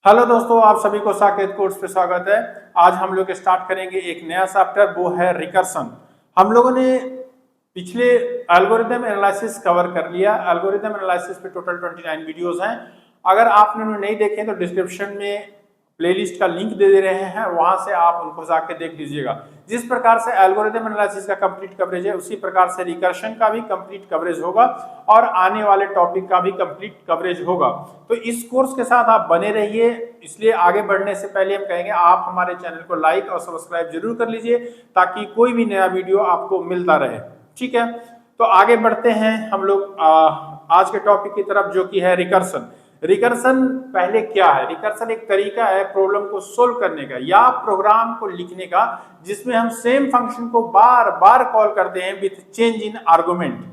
Hello दोस्तों, आप सभी को साकेत कोर्स पे स्वागत है। आज हम लोग स्टार्ट करेंगे एक नया सॉफ्टवेयर, वो है रिकर्सन। हम लोगों ने पिछले एल्गोरिथम एनालिसिस कवर कर लिया। एल्गोरिथम एनालिसिस पे टोटल 29 वीडियोस हैं। अगर आपने नहीं देखे तो डिस्क्रिप्शन में प्लेलिस्ट का लिंक दे रहे हैं, वहां से आप उनको जाके देख लीजिएगा। जिस प्रकार से एल्गोरिथम एनालिसिस का कंप्लीट कवरेज है, उसी प्रकार से रिकर्शन का भी कंप्लीट कवरेज होगा और आने वाले टॉपिक का भी कंप्लीट कवरेज होगा। तो इस कोर्स के साथ आप बने रहिए। इसलिए आगे बढ़ने से पहले हम कहेंगे आप हमारे चैनल को लाइक और सब्सक्राइब जरूर कर लीजिए, ताकि कोई भी नया वीडियो आपको मिलता रहे। ठीक है, तो आगे बढ़ते हैं हम लोग आज के टॉपिक की तरफ, जो कि है रिकर्सन। रिकर्सन पहले क्या है? रिकर्सन एक तरीका है प्रॉब्लम को सोल्व करने का या प्रोग्राम को लिखने का, जिसमें हम सेम फंक्शन को बार बार कॉल करते हैं विथ चेंज इन आर्गुमेंट।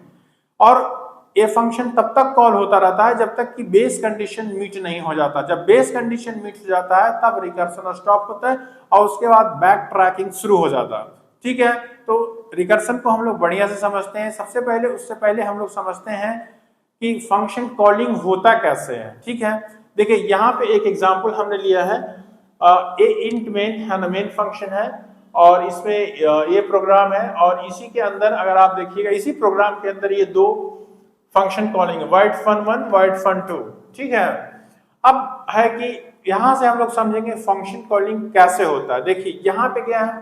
और ये फंक्शन तब तक कॉल होता रहता है जब तक कि बेस कंडीशन मीट नहीं हो जाता। जब बेस कंडीशन मीट हो जाता है तब रिकर्सन स्टॉप होता है और उसके बाद बैक ट्रैकिंग शुरू हो जाता है। ठीक है, तो रिकर्सन को हम लोग बढ़िया से समझते हैं। उससे पहले हम लोग समझते हैं कि फंक्शन कॉलिंग होता कैसे है। ठीक है, देखिए यहाँ पे एक एग्जांपल हमने लिया है। ए इंट मेन है ना, मेन फंक्शन है और इसमें ये प्रोग्राम है और इसी के अंदर अगर आप देखिएगा, इसी प्रोग्राम के अंदर ये दो फंक्शन कॉलिंग है, void fun1 void fun2। ठीक है, अब है कि यहां से हम लोग समझेंगे फंक्शन कॉलिंग कैसे होता है। देखिए यहाँ पे क्या है,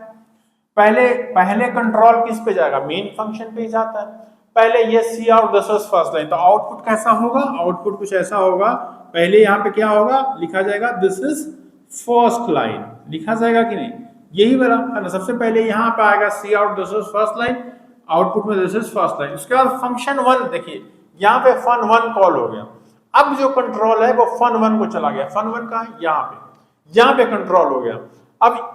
पहले कंट्रोल किस पे जाएगा? मेन फंक्शन पे ही जाता है। पहले ये cout this is first line, तो आउटपुट कैसा होगा? आउटपुट कुछ ऐसा होगा। पहले यहाँ पे क्या होगा? लिखा जाएगा दिस इज फर्स्ट लाइन, लिखा जाएगा कि नहीं? यही वाला है ना। सबसे पहले यहाँ पे आएगा cout this is first line, output में दिस इज फर्स्ट लाइन। उसके बाद फंक्शन वन, देखिए यहाँ पे fun1 कॉल हो गया। अब जो कंट्रोल है वो fun1 को चला गया। fun1 का यहाँ पे कंट्रोल हो गया। अब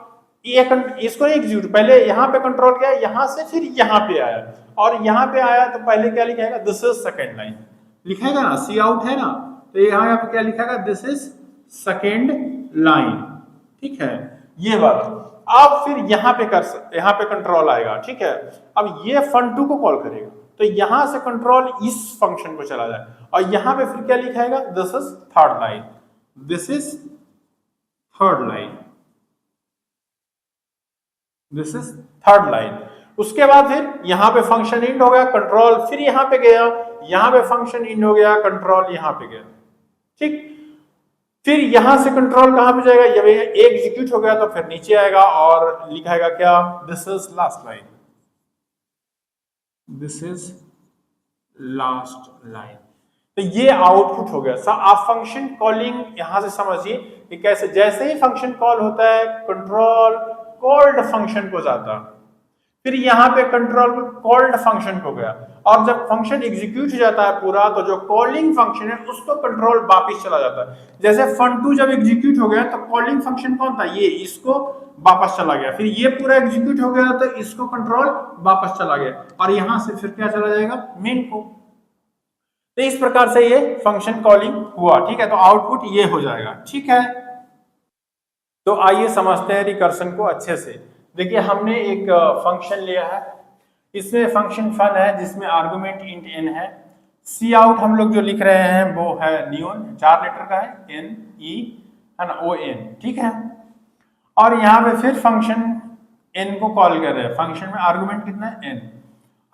ये इसको एग्जीक्यूट, पहले यहाँ पे कंट्रोल किया, यहाँ से फिर यहाँ पे आया और यहाँ पे आया तो पहले क्या लिखाएगा? दिस इज सेकेंड लाइन लिखाएगा ना, सी आउट है ना, तो यहाँ पे क्या लिखाएगा? This is second line. ठीक है, ये वाला। अब फिर यहाँ पे कंट्रोल आएगा। ठीक है, अब ये fun2 को कॉल करेगा तो यहां से कंट्रोल इस फंक्शन को चला जाए और यहां पे फिर क्या लिखाएगा? This is third line, this is third line, this is third line. उसके बाद फिर यहां पे फंक्शन इंड हो गया, कंट्रोल फिर यहां पे गया, यहां पे फंक्शन इंड हो गया, कंट्रोल यहां पे गया। ठीक, फिर यहां से कंट्रोल कहां पे जाएगा? जब ये एग्जीक्यूट हो गया तो फिर नीचे आएगा और लिखाएगा क्या? This is last line, this is last line. तो ये आउटपुट हो गया। आप फंक्शन कॉलिंग यहां से समझिए कि कैसे, जैसे ही फंक्शन कॉल होता है कंट्रोल कॉल्ड फंक्शन को जाता, फिर यहाँ पे कंट्रोल कॉल्ड फंक्शन को गया और जब फंक्शन एग्जीक्यूट हो जाता है पूरा, तो जो कॉलिंग फंक्शन है उसको कंट्रोल वापस चला जाता है। जैसे fun2 जब एग्जीक्यूट हो गया तो कॉलिंग फंक्शन कौन था? ये, इसको वापस चला गया। फिर ये पूरा एग्जीक्यूट हो गया तो इसको कंट्रोल वापस चला गया और यहां से फिर क्या चला जाएगा? मेन को। तो इस प्रकार से ये फंक्शन कॉलिंग हुआ। ठीक है, तो आउटपुट ये हो जाएगा। ठीक है, तो आइए समझते हैं रिकर्सन को अच्छे से। देखिए हमने एक फंक्शन लिया है, इसमें फंक्शन फन है जिसमें आर्गुमेंट इंट n है। सी आउट हम लोग जो लिख रहे हैं वो है न्यून, 4 लेटर का है, n e है ना, o n। ठीक है, और यहाँ पे फिर फंक्शन n को कॉल कर रहे हैं। फंक्शन में आर्गुमेंट कितना है? n।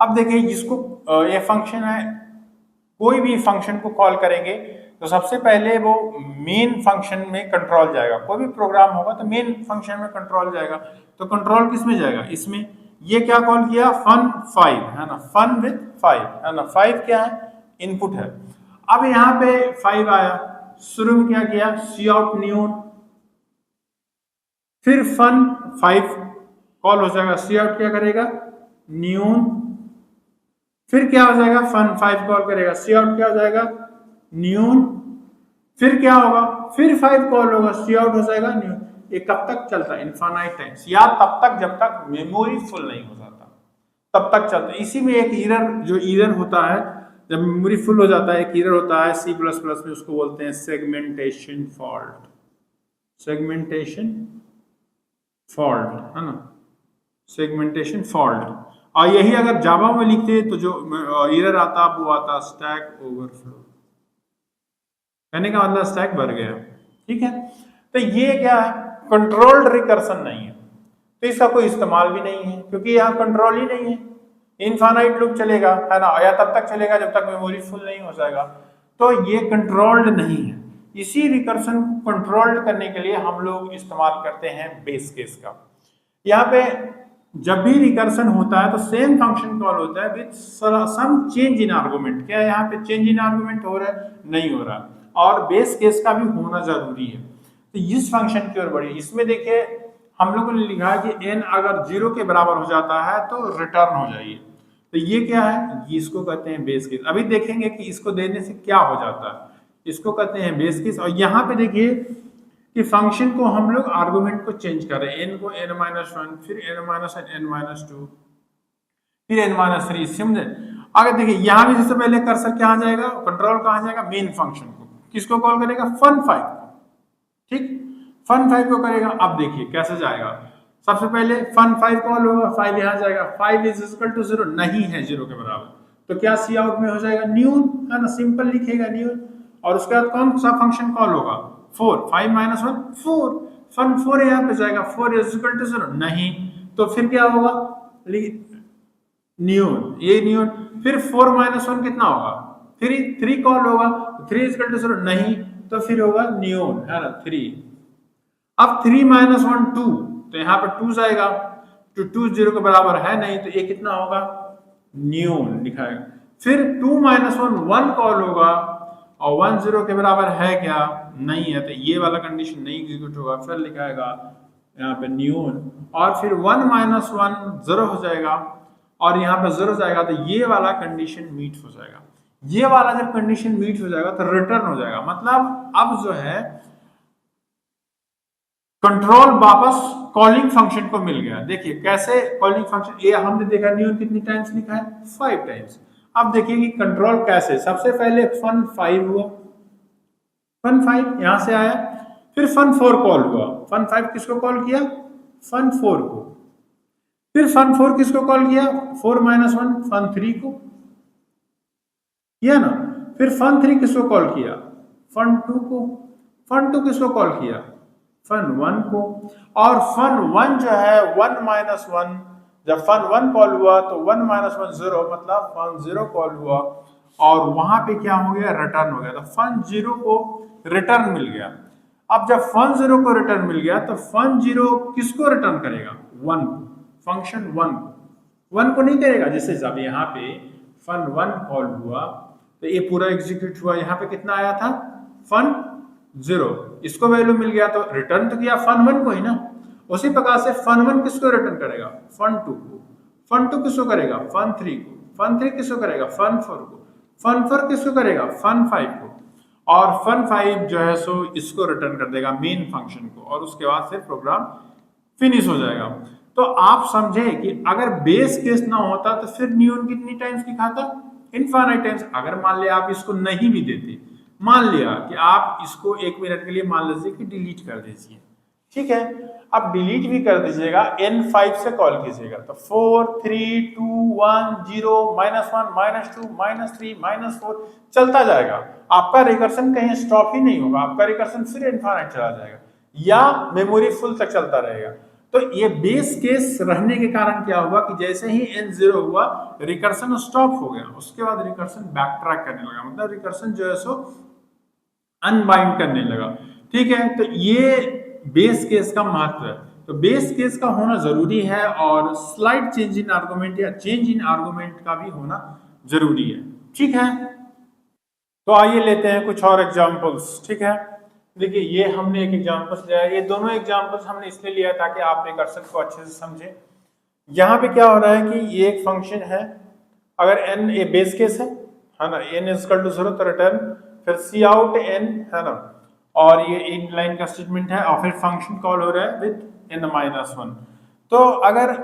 अब देखिए जिसको ये फंक्शन है, कोई भी फंक्शन को कॉल करेंगे तो सबसे पहले वो मेन फंक्शन में कंट्रोल जाएगा। कोई भी प्रोग्राम होगा तो मेन फंक्शन में कंट्रोल जाएगा। तो कंट्रोल किस में जाएगा? इसमें। ये क्या कॉल किया? fun5 है ना, fun with 5 है ना। 5 क्या है? इनपुट है। अब यहाँ पे 5 आया, शुरू में क्या किया? सी आउट न्यून, फिर fun5 कॉल हो जाएगा, सी आउट क्या करेगा? न्यून, फिर क्या हो जाएगा? fun5 कॉल करेगा, सी आउट क्या हो जाएगा? न्यून, फिर क्या होगा? फिर 5 कॉल होगा, सी आउट हो जाएगा न्यून। ये कब तक चलता है? इनफाइनाइट टाइम्स, या तब तक जब तक मेमोरी फुल नहीं हो जाता तब तक चलता है। इसी में एक एरर, जो एरर होता है जब मेमोरी फुल हो जाता है, एक एरर होता है C++ में, उसको बोलते हैं सेगमेंटेशन फॉल्ट। सेगमेंटेशन फॉल्ट है ना, सेगमेंटेशन फॉल्ट। और यही अगर जावा में लिखते तो जो एरर आता वो आता स्टैक ओवरफ्लो, कहने का मतलब स्टैक भर गया। ठीक है, तो ये क्या है, कंट्रोल्ड रिकर्सन नहीं है, तो इसका कोई इस्तेमाल भी नहीं है क्योंकि यहाँ कंट्रोल ही नहीं है। इनफाइनाइट लूप चलेगा, है ना, या तब तक चलेगा जब तक मेमोरी फुल नहीं हो जाएगा। तो ये कंट्रोल्ड नहीं है। इसी रिकर्सन को कंट्रोल्ड करने के लिए हम लोग इस्तेमाल करते हैं बेस केस का। यहाँ पे जब भी रिकर्सन होता है तो सेम फंक्शन कॉल होता है with some change in argument. क्या यहाँ पे चेंज इन आर्गुमेंट हो रहा है? नहीं हो रहा। और बेस केस का भी होना जरूरी है। तो इस फंक्शन की ओर बढ़िए। इसमें देखिए हम लोगों ने लिखा है कि n अगर 0 के बराबर हो जाता है तो रिटर्न हो जाइए। तो ये क्या है? इसको कहते हैं बेस केस। अभी देखेंगे कि इसको देने से क्या हो जाता है। इसको कहते हैं बेस केस। और यहाँ पे देखिए कि फंक्शन को हम लोग आर्गुमेंट को चेंज कर रहे हैं। n को n-1, फिर n-2, फिर n-3, समझे? आगे देखिए यहाँ भी सबसे पहले कर्सर क्या आ जाएगा, कंट्रोल कहाँ जाएगा, मेन फंक्शन को। किसको कॉल करेगा? fun5 को। ठीक, fun5 को करेगा। अब देखिए कैसे जाएगा। सबसे पहले fun5 कॉल होगा, 5 यहाँ जाएगा, 5 इज इक्वल टू 0 नहीं है 0 के बराबर, तो क्या सी आउट में हो जाएगा न्यून, है ना, सिंपल लिखेगा न्यून। और उसके बाद कौन सा फंक्शन कॉल होगा? 4, 5 - 1 4, fun4 यहाँ पे जाएगा, 4 इज इक्वल टू 0 नहीं, तो फिर क्या होगा, न्यून, ये न्यून। फिर 4 - 1 कितना होगा? 3 कॉल होगा, 3 इज इक्वल टू 0 नहीं, तो फिर होगा न्यून, है ना, 3। अब 3 - 1 2, तो यहाँ पे 2 जाएगा, तो 2 0 के बराबर है नहीं, तो ये कितना होगा, न्यून लिखाएगा। फिर 2 - 1 कॉल होगा और 1 0 के बराबर है क्या, नहीं है, तो ये वाला कंडीशन नहीं एग्जीक्यूट होगा। फिर लिखाएगा यहाँ पे न्यून, और फिर 1 - 1 0 हो जाएगा, और यहाँ पे 0 जाएगा, तो ये वाला कंडीशन मीट हो जाएगा। ये वाला जब कंडीशन मीट हो जाएगा तो रिटर्न हो जाएगा। मतलब अब जो है कंट्रोल वापस कॉलिंग फंक्शन को मिल गया। देखिए कैसे कॉलिंग फंक्शन, ये हमने देखा न्यून कितनी टाइम्स लिखा है, 5 टाइम्स। अब देखिए कि कंट्रोल कैसे, सबसे पहले fun5 हुआ, fun5 यहां से आया, फिर fun4 कॉल हुआ। fun5 किसको कॉल किया? fun4 को। फिर fun4 किसको कॉल किया? 4 - 1 fun3 को किया ना। फिर fun3 किसको कॉल किया? fun2 को। fun2 किसको कॉल किया? fun1 को। और fun1 जो है 1 - 1, जब fun1 कॉल हुआ तो 1 - 1 0, मतलब fun0 कॉल हुआ, और वहां पे क्या हो गया, रिटर्न हो गया। तो fun0 को रिटर्न मिल गया। अब जब fun0 को रिटर्न मिल गया तो fun0 किसको रिटर्न करेगा? 1 को, फंक्शन 1 को नहीं करेगा। जैसे जब यहाँ पे fun1 कॉल हुआ तो ये पूरा एग्जीक्यूट हुआ, यहाँ पे कितना आया था, fun0, इसको वैल्यू मिल गया, तो रिटर्न तो किया fun1 को ही ना। उसी प्रकार से fun1 किसको रिटर्न करेगा? fun2 को। fun2 किसको करेगा? fun3 को। fun3 किसको करेगा? fun4 को। fun4 किसको करेगा? fun5 को। और fun5 जो है सो इसको रिटर्न कर देगा, मेन फंक्शन को, और उसके बाद फिर प्रोग्राम फिनिश हो जाएगा। तो आप समझे कि अगर बेस केस ना होता तो फिर न्यून कितनी टाइम्स लिखाता? Infinite times. अगर मान लिया आप इसको नहीं भी देते, मान लिया कि आप इसको 1 मिनट के लिए मान लीजिए कि डिलीट कर दीजिए, ठीक है, अब डिलीट भी कर दीजिएगा, n5 से कॉल कीजिएगा, तो 4 3 2 1 0 -1 -2 -3 -4 चलता जाएगा। आपका रिकर्सन कहीं स्टॉप ही नहीं होगा, आपका रिकर्सन फिर इनफाइनाइट चला जाएगा या मेमोरी फुल तक चलता रहेगा। तो ये बेस केस रहने के कारण क्या हुआ कि जैसे ही n0 हुआ रिकर्सन स्टॉप हो गया, उसके बाद रिकर्सन बैक ट्रैक करने लगा, मतलब रिकर्सन जो है सो अनबाइंड करने लगा। ठीक है, तो ये बेस केस का महत्व है। तो बेस केस का होना जरूरी है, और स्लाइड चेंज इन आर्गुमेंट या चेंज इन आर्गुमेंट का भी होना जरूरी है। ठीक है, तो आइए लेते हैं कुछ और एग्जांपल्स। ठीक है, देखिए ये हमने एक एग्जांपल्स लिया है। ये दोनों एग्जांपल्स हमने इसलिए लिया ताकि आप रिकर्सन को अच्छे से समझें। यहाँ पे क्या हो रहा है कि ये एक फंक्शन है, अगर n ए बेस केस है ना, n इज इक्वल टू 0 तो रिटर्न, फिर सी आउट n, है ना, और ये इन लाइन का स्टेटमेंट है, और फिर फंक्शन कॉल हो रहा है विद n-1। तो अगर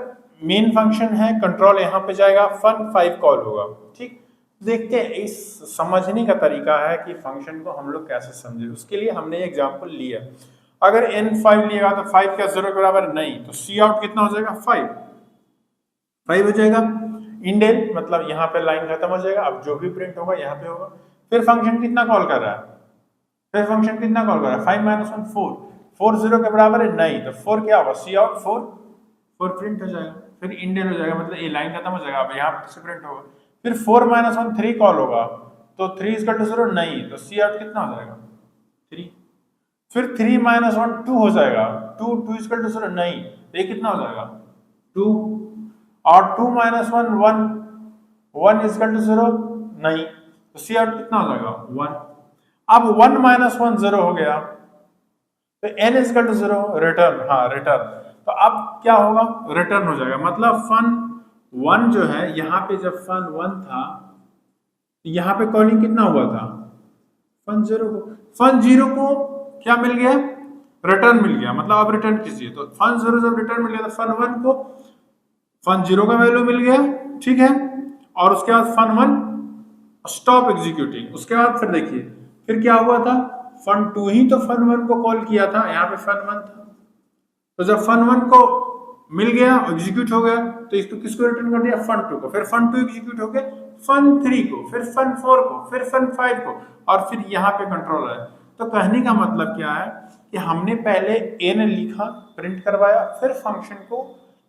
मेन फंक्शन है, कंट्रोल यहाँ पे जाएगा, fun5 कॉल होगा। ठीक, देखते हैं इस समझने का तरीका है कि फंक्शन को हम लोग कैसे समझे। उसके लिए हमने एग्जांपल लिया, अगर n5 लिएगा तो 5 क्या 0 के बराबर नहीं, तो सी आउट कितना हो जाएगा, 5 हो जाएगा। इंडेल मतलब यहाँ पे लाइन खत्म हो जाएगा, अब जो भी प्रिंट होगा यहाँ पे होगा। फिर फंक्शन कितना कॉल कर रहा है, फिर फंक्शन कितना कॉल कर रहा है, 5 - 1 4, 4 0 के बराबर है नहीं, तो 4 क्या होगा, सी आउट 4 प्रिंट हो जाएगा, फिर इंडेल हो जाएगा, मतलब ये लाइन खत्म हो जाएगा, अब यहाँ पे से प्रिंट होगा, फिर 4 - 1 3 कॉल होगा, तो 3 = 0 नहीं, तो सी आउट कितना हो जाएगा 3, फिर 3 - 1 2 हो जाएगा, 2 = 0 नहीं, तो ये कितना हो जाएगा 2, और 2 - 1 1 = 0 नहीं, तो सी आउट कितना हो जाएगा 1। अब 1 - 1 0 हो गया, तो n = 0 रिटर्न, हाँ रिटर्न, तो अब क्या होगा रिटर्न हो जाएगा, मतलब फन 1 जो है यहाँ पे जब फन 1 था यहाँ पे कॉलिंग कितना हुआ था फन 0 को, फन 0 को क्या मिल गया रिटर्न मिल गया, मतलब अब रिटर्न कीजिए, तो फन 0 जब रिटर्न मिल गया तो फन 1 को फन 0 का वैल्यू मिल गया, ठीक है, और उसके बाद फन 1 स्टॉप एग्जीक्यूटिंग, उसके बाद फिर देखिए फिर क्या हुआ था, फन 2 ही तो फन 1 को कॉल किया था, यहाँ पे फन 1 था, तो जब फन 1 को मिल गया एग्जीक्यूट हो गया, तो इसको किसको रिटर्न कर दिया फन 2 को, फिर फन 2 एग्जीक्यूट हो गया फन 3 को, फिर फन 4 को, फिर फन 5 को, और फिर यहाँ पे कंट्रोल है। तो कहने का मतलब क्या है कि हमने पहले n लिखा प्रिंट करवाया, फिर फंक्शन को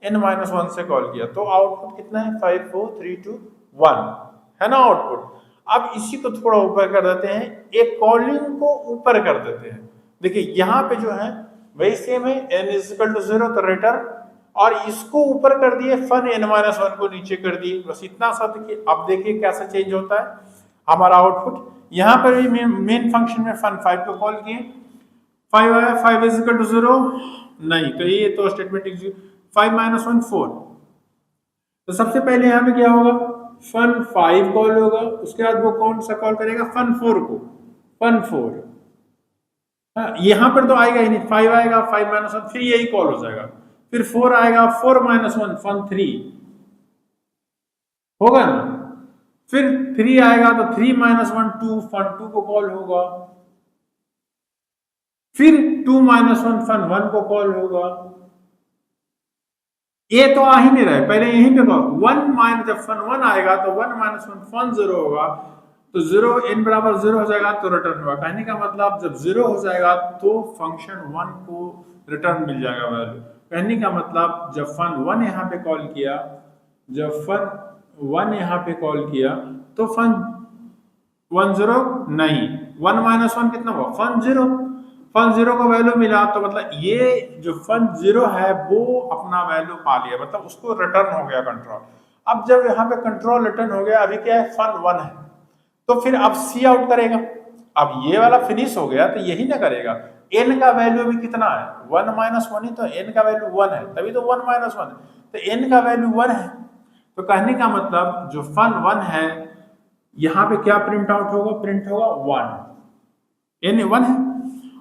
n-1 से कॉल किया, तो आउटपुट कितना है 5 4 3 2 1 है ना आउटपुट। अब इसी को थोड़ा ऊपर कर देते हैं, एक कॉलिंग को ऊपर कर देते हैं, देखिए यहाँ पे जो है वही सेम है, n = 0 तो रिटर्न, और इसको ऊपर कर दिए फन n-1 को नीचे कर दिए, बस इतना सा देखिए। अब देखिए कैसे चेंज होता है हमारा आउटपुट, यहाँ पर भी मेन फंक्शन में फन 5 को कॉल किए, 5 आया, 5 = 0 नहीं, तो ये तो स्टेटमेंट 5 - 1 4, तो सबसे पहले यहाँ पे क्या होगा फन 5 कॉल होगा, उसके बाद वो कौन सा कॉल करेगा फन 4 को, फन 4, हाँ यहाँ पर तो आएगा ही नहीं, 5 आएगा 5 - 1 फिर यही कॉल हो जाएगा, फिर 4 आएगा 4 - 1 फन 3 होगा ना, फिर 3 आएगा तो 3 - 1 2 फन 2 को कॉल होगा, फिर 2 - 1 फन 1 को कॉल होगा, ये तो आ ही नहीं रहा है, पहले यहीं पे 1 जब फन 1 आएगा तो 1 - 1 फन 0 होगा, तो 0 n = 0 हो जाएगा तो रिटर्न होगा। कहने का मतलब जब 0 हो जाएगा तो फंक्शन 1 को रिटर्न मिल जाएगा वैल्यू। कहने का मतलब जब फन 1 यहाँ पे कॉल किया, जब फन 1 यहाँ पे कॉल किया तो फन 1 0 नहीं, 1 - 1 कितना हुआ फन 0, फन 0 को वैल्यू मिला, तो मतलब ये जो फन 0 है वो अपना वैल्यू पा लिया, मतलब उसको रिटर्न हो गया कंट्रोल। अब जब यहाँ पे कंट्रोल रिटर्न हो गया, अभी क्या है फन 1 है, तो फिर अब सी आउट करेगा, अब ये वाला फिनिश हो गया तो यही ना करेगा, n का वैल्यू भी कितना है 1 - 1 ही तो, n का वैल्यू 1 है तभी तो 1 - 1 है, तो n का वैल्यू 1 है, तो कहने का मतलब जो फन 1 है यहाँ पे क्या प्रिंट आउट होगा, प्रिंट होगा 1, n 1 है,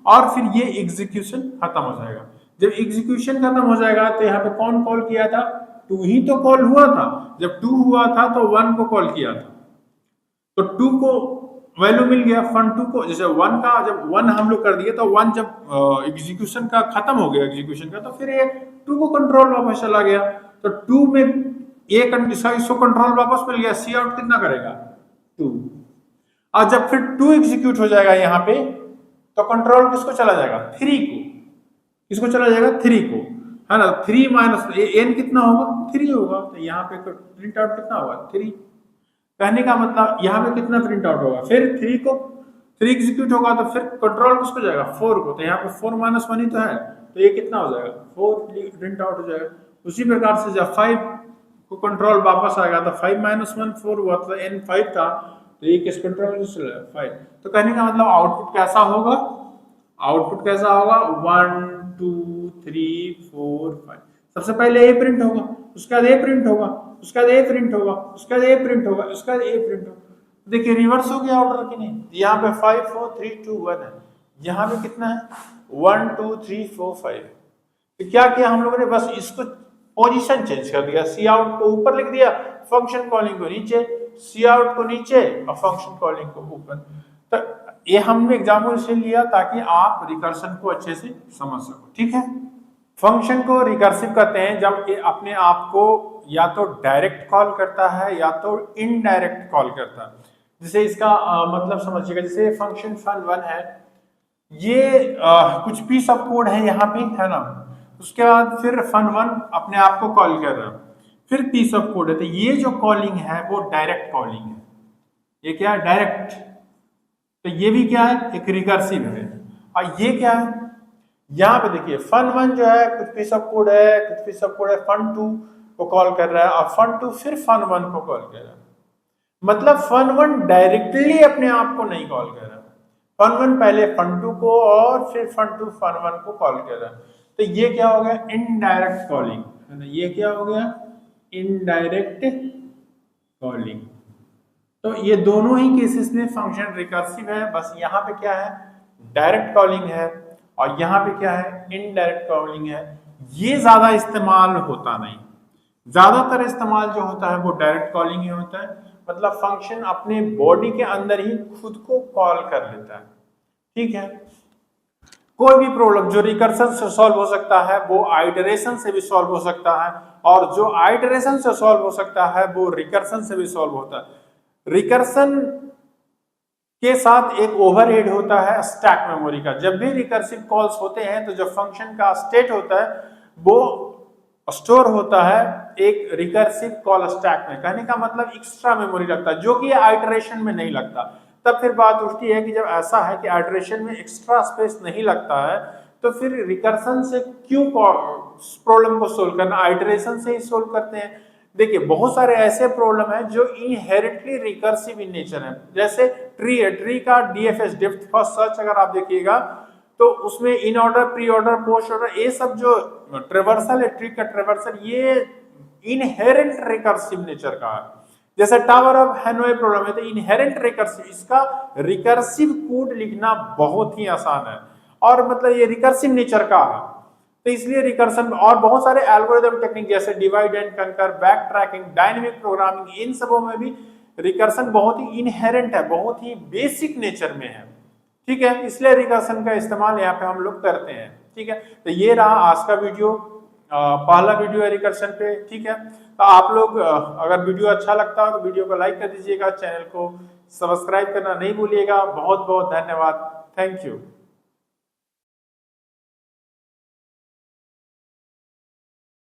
और फिर ये एग्जीक्यूशन खत्म हो जाएगा। जब एग्जीक्यूशन खत्म हो जाएगा तो यहाँ पे कौन कॉल किया था 2 ही तो कॉल हुआ था, जब 2 हुआ था तो 1 को कॉल किया था, तो 2 को वैल्यू मिल गया फन 2 को, जैसे 1 का जब 1 हम लोग कर दिए तो 1 जब एग्जीक्यूशन का खत्म हो गया एग्जीक्यूशन का, तो फिर ये 2 को कंट्रोल वापस चला गया, तो 2 में ये इसको कंट्रोल वापस मिल गया, सी आउट कितना करेगा 2, और जब फिर 2 एग्जीक्यूट हो जाएगा यहाँ पे तो कंट्रोल किसको चला जाएगा 3 को, किसको चला जाएगा 3 को, है ना, 3 माइनस n कितना होगा 3 होगा, तो यहाँ पे प्रिंट आउट कितना होगा 3। कहने का मतलब यहाँ पे कितना प्रिंट आउट होगा, फिर 3 एग्जीक्यूट होगा तो फिर कंट्रोल किसको जाएगा 4 को, तो यहाँ पे 4 - 1 ही तो है, तो ये कितना हो जाएगा 4 प्रिंट आउट हो जाएगा। उसी प्रकार से जब 5 को कंट्रोल वापस आएगा तो 5 - 1 4 हुआ, तो n 5 था, तो ये किस कंट्रोल में चला 5, तो कहने का मतलब आउटपुट कैसा होगा, आउटपुट कैसा होगा 1 2 3 4 5, सबसे पहले ए प्रिंट होगा, उसके बाद ए प्रिंट होगा, उसके बाद ए प्रिंट होगा, उसके बाद ए प्रिंट होगा, उसके बाद ए प्रिंट होगा, देखिए रिवर्स हो गया ऑर्डर कि नहीं, यहाँ पे 5 4 3 2 1 है, यहाँ पे कितना है 1 2 3 4 5, तो क्या किया हम लोगों ने बस इसको पोजीशन चेंज कर दिया, सी आउट को ऊपर लिख दिया, फंक्शन कॉलिंग को नीचे, सी आउट को नीचे और फंक्शन कॉलिंग को ऊपर। तो ये हमने एग्जाम्पल से लिया ताकि आप रिकर्सन को अच्छे से समझ सको, ठीक है। फंक्शन को रिकर्सिव कहते हैं जब ये अपने आप को या तो डायरेक्ट कॉल करता है या तो इनडायरेक्ट कॉल करता है। जैसे इसका मतलब समझिएगा, जैसे फंक्शन फन 1 है, ये कुछ पीस ऑफ कोड है यहाँ पे, है ना। उसके बाद फिर fun1 अपने आप को कॉल कर रहा है, फिर पीस ऑफ कोड है। तो ये जो कॉलिंग है वो डायरेक्ट कॉलिंग है। ये क्या है? डायरेक्ट। तो ये भी क्या है? एक रिकर्सिव है। और ये क्या है? यहाँ पे देखिए fun1 जो है कुछ पीस ऑफ कोड है, कुछ पीस ऑफ कोड है, fun2 को कॉल कर रहा है और fun2 फिर fun1 को कॉल कर रहा है। मतलब fun1 डायरेक्टली अपने आप को नहीं कॉल कर रहा, fun1 पहले fun2 को और फिर fun2 fun1 को कॉल कर रहा है। तो ये क्या हो गया? इनडायरेक्ट कॉलिंग, है ना। ये क्या हो गया? Indirect calling. तो ये दोनों ही केसेस में फंक्शन रिकर्सिव है, बस यहाँ पे क्या है? डायरेक्ट कॉलिंग है और यहाँ पे क्या है? इनडायरेक्ट कॉलिंग है। ये ज्यादा इस्तेमाल होता नहीं, ज्यादातर इस्तेमाल जो होता है वो डायरेक्ट कॉलिंग ही होता है। मतलब फंक्शन अपने बॉडी के अंदर ही खुद को कॉल कर लेता है, ठीक है। कोई भी प्रॉब्लम जो रिकर्सन से सॉल्व हो सकता है वो आइटरेशन से भी सॉल्व हो सकता है, और जो आइटरेशन से सॉल्व हो सकता है वो रिकर्सन से भी सॉल्व होता है। रिकर्सन के साथ एक ओवरहेड होता है स्टैक मेमोरी का। जब भी रिकर्सिव कॉल्स होते हैं तो जो फंक्शन का स्टेट होता है वो स्टोर होता है एक रिकर्सिव कॉल स्टैक में। कहने का मतलब एक्स्ट्रा मेमोरी लगता है जो कि आइटरेशन में नहीं लगता। तब फिर बात उठती है कि जब ऐसा है कि आइटरेशन में एक्स्ट्रा स्पेस नहीं लगता है तो फिर रिकर्सन से क्यों प्रॉब्लम को सोल्व करना, आइटरेशन से ही सोल्व करते हैं। देखिए बहुत सारे ऐसे प्रॉब्लम है जो इनहेरेंटली रिकर्सिव इन नेचर है। जैसे ट्री है, ट्री का डीएफएस डेप्थ फर्स्ट सर्च अगर आप देखिएगा तो उसमें in order, pre order, post order, ये सब जो ट्रेवर्सल है, ट्री का ट्रेवर्सल, ये इनहेरेंट रिकर्सिव नेचर का है। जैसे टावर ऑफ हैनोई प्रॉब्लम है तो इनहेरेंट रिकर्सिव, इसका रिकर्सिव कोड लिखना बहुत ही आसान है और मतलब ये रिकर्सिव नेचर का है। तो इसलिए रिकर्सन और बहुत सारे एल्गोरिथम टेक्निक जैसे डिवाइड एंड कंकर, बैक ट्रैकिंग, डायनेमिक प्रोग्रामिंग, इन सबों में भी रिकर्सन बहुत ही इनहेरेंट है, बहुत ही बेसिक नेचर में है, ठीक है। इसलिए रिकर्सन का इस्तेमाल यहाँ पे हम लोग करते हैं, ठीक है। तो ये रहा आज का वीडियो, पहला वीडियो है रिकर्सन पे, ठीक है। तो आप लोग अगर वीडियो अच्छा लगता हो तो वीडियो को लाइक कर दीजिएगा, चैनल को सब्सक्राइब करना नहीं भूलिएगा। बहुत बहुत धन्यवाद, थैंक यू।